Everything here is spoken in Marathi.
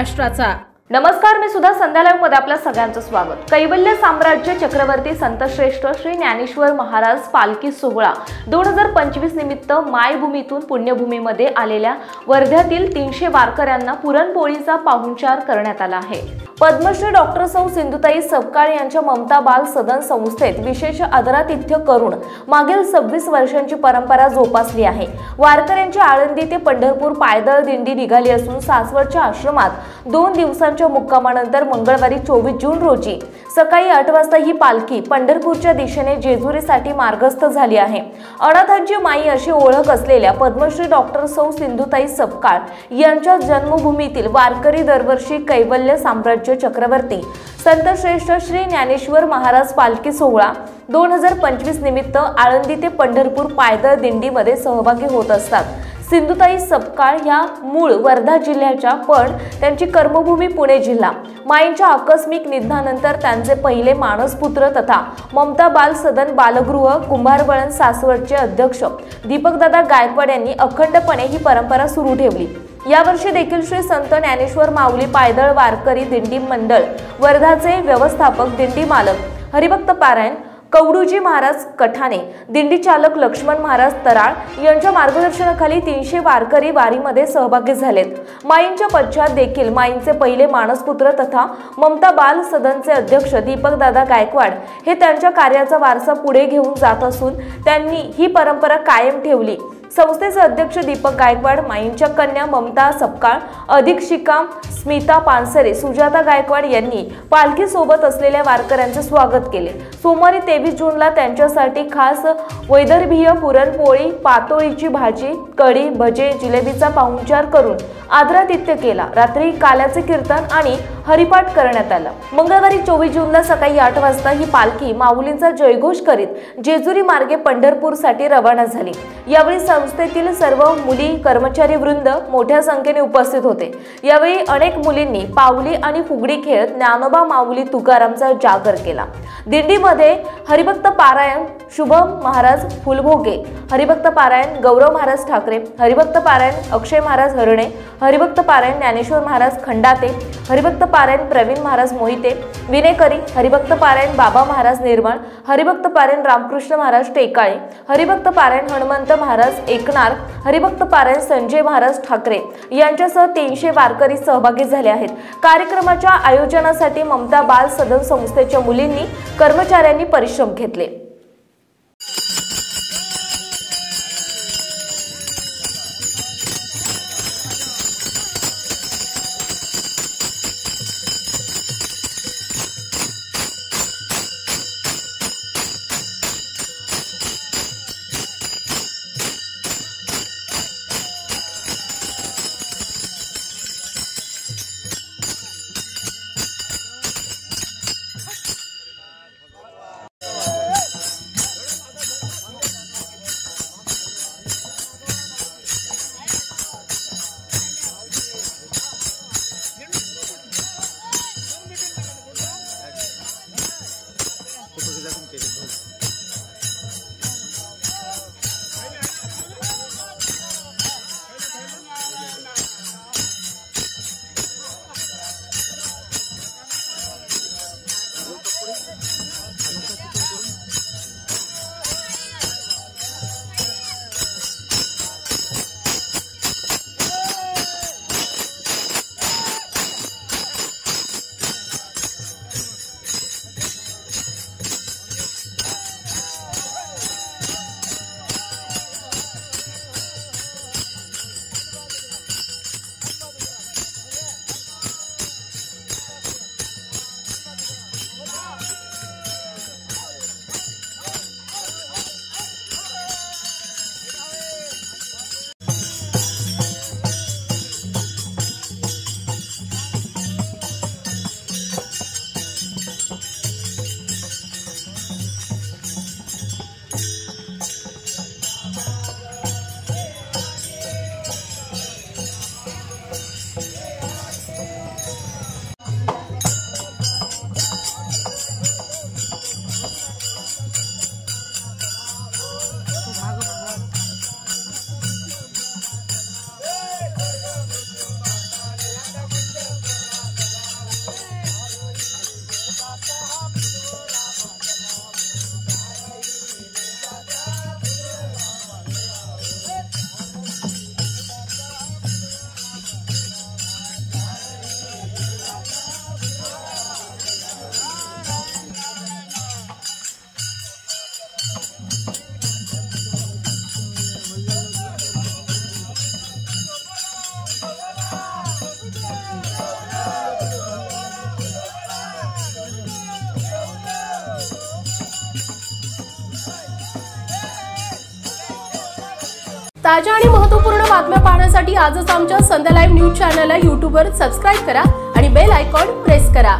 महाराष्ट्राचा। नमस्कार, मी सुद्धा संध्या लाईव्ह मध्ये आपल्या सगळ्यांचं स्वागत। कैवल्य साम्राज्य चक्रवर्ती संतश्रेष्ठ श्री ज्ञानेश्वर महाराज पालखी सोहळा 2025 निमित्त मायभूमीतून पुण्यभूमीमध्ये आलेल्या वर्ध्यातील 300 वारकऱ्यांना पुरणपोळीचा पाहुणचार करण्यात आला आहे। पद्मश्री डॉक्टर सौ सिंधुताई सपकाळ यांच्या ममता बाल सदन संस्थेत विशेष आदरातिथ्य करून मागील 26 वर्षांची परंपरा जोपासली आहे। वारकऱ्यांची आळंदी ते पंढरपूर पायदळ दिंडी निघाली असून सासवडच्या आश्रमात 2 दिवसांच्या मुक्कामानंतर मंगळवारी 24 जून रोजी सकाळी 8 वाजता ही पालखी पंढरपूरच्या दिशेने जेजुरीसाठी मार्गस्थ झाली आहे। अनाथांची माई अशी ओळख असलेल्या पद्मश्री डॉक्टर सौ सिंधुताई सपकाळ यांच्या जन्मभूमीतील वारकरी दरवर्षी कैवल्य साम्राज्य चक्रवर्ती संतश्रेष्ठ श्री ज्ञानेश्वर महाराज पालखी सोहळा 2025 निमित्त आळंदी ते पंढरपूर पायदळ दिंडीमध्ये सहभागी होत असतात। सिंधुताई सपकाळ ह्या मूळ वर्धा जिल्ह्याच्या पण त्यांची कर्मभूमी पुणे जिल्हा। माईंच्या आकस्मिक निधनानंतर त्यांचे पहिले मानसपुत्र तथा ममता बाल सदन बालगृह कुंभारवळण सासवडचे अध्यक्ष दीपकदादा गायकवाड यांनी अखंडपणे ही परंपरा सुरू ठेवली। यावर्षी देखील श्री संत ज्ञानेश्वर माऊली पायदळ वारकरी दिंडी मंडळ वर्धाचे व्यवस्थापक दिंडी मालक हरिभक्त पारायण कवडूजी महाराज कठाणे, दिंडी चालक लक्ष्मण महाराज तराळ यांच्या मार्गदर्शनाखाली 300 वारकरी वारीमध्ये सहभागी झालेत। माईंच्या पश्चात देखील माईंचे पहिले मानसपुत्र तथा ममता बाल सदनचे अध्यक्ष दीपकदादा गायकवाड हे त्यांच्या कार्याचा वारसा पुढे घेऊन जात असून त्यांनी ही परंपरा कायम ठेवली। संस्थेचे अध्यक्ष दीपक गायकवाड, माईंच्या कन्या ममता सपकाळ, अधीक्षिका स्मिता पानसरे, सुजाता गायकवाड यांनी पालखी सोबत असलेल्या वारकऱ्यांचे स्वागत केले। सोमवारी 23 जूनला त्यांच्यासाठी खास वैदर्भीय पुरणपोळी, पातोळीची भाजी, कढी, भजे, जिलेबीचा पाहुणचार करून आदरातिथ्य केला। रात्री काल्याचे कीर्तन आणि हरिपाठ करण्यात आला। मंगळवारी 24 जूनला सकाळी 8 वाजता ही पालखी माऊलींचा जयघोष करीत जेजुरी मार्गे पंढरपूरसाठी रवाना झाली। यावेळी संस्थेतील सर्व मुली कर्मचारी वृंद मोठ्या संख्येने उपस्थित होते। यावेळी अनेक मुलींनी पावली आणि फुगडी खेळत ज्ञानोबा माऊली तुकारामचा जागर केला। दिंडीमध्ये हरिभक्त पारायण शुभम महाराज फुलभोगे, हरिभक्त पारायण गौरव महाराज ठाकरे, हरिभक्त पारायण अक्षय महाराज हरणे, हरिभक्त पारायण ज्ञानेश्वर महाराज खंडाते, हरिभक्त पारायण प्रवीण महाराज मोहिते विनेकरी, हरिभक्त पारायण बाबा महाराज निर्मळ, हरिभक्त पारायण रामकृष्ण महाराज टेकाळे, हरिभक्त पारायण हनुमंत महाराज एकनार, हरिभक्त पारायण संजय महाराज ठाकरे यांच्यासह 300 वारकरी सहभागी झाले आहेत। कार्यक्रमाच्या आयोजनासाठी ममता बाल सदन संस्थेच्या मुलींनी कर्मचाऱ्यांनी परिश्रम घेतले। ताज्या आणि महत्त्वपूर्ण बातम्या पाहण्यासाठी आजच आमच्या संध्या लाईव्ह न्यूज चॅनलला YouTubeवर सबस्क्राइब करा आणि बेल आयकॉन प्रेस करा।